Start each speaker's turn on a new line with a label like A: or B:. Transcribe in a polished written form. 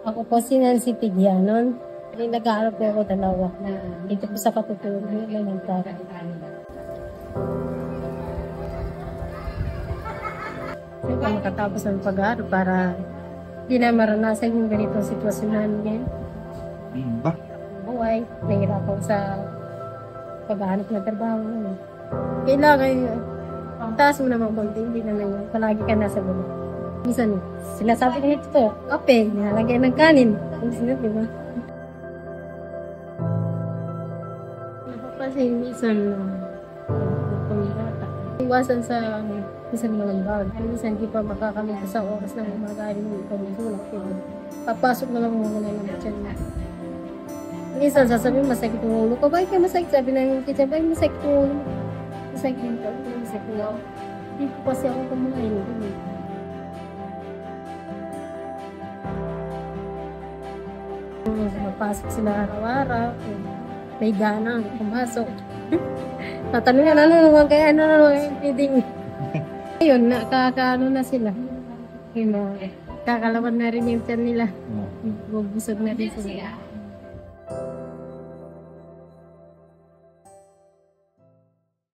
A: Ako po si Nancy Tigianon. Nag-aaral po ako dalawa. Dito po sa Katutunan ng Elementary. Siyempre makatapos ng pag-aaral para hindi na maranasan yung ganitong sitwasyon namin.
B: Ba?
A: Buhay, nahihirapan sa paghahanap ng trabaho. Kailangan, taas mo naman konti, hindi naman yun. Palagi ka nasa baba. Minsan, sinasabi ko ito, kape, nalagyan ng kanin. Minsan, di ba? Kasi minsan, pumilata. Iwasan sa minsan mga bag. Minsan, di pa makakamit sa oras ng umaga yung pamilulak. Papasok na lang muna ng tiyan na. Minsan, sasabihin, masakit yung ulo ko. Bakit ka masakit? Sabi na yung kitchen, bakit masakit yung ulo? Masakit yung ulo. Masakit yung ulo. Hindi ko kasi ako kumain. Mapasok sila araw-araw. May gana pumasok. Tatanungin, ano naman kaya, ano naman yung feeding. Ayun, nakakaano na sila. Kakalaman na rin yung tiyan nila. Bubusog na rin sila.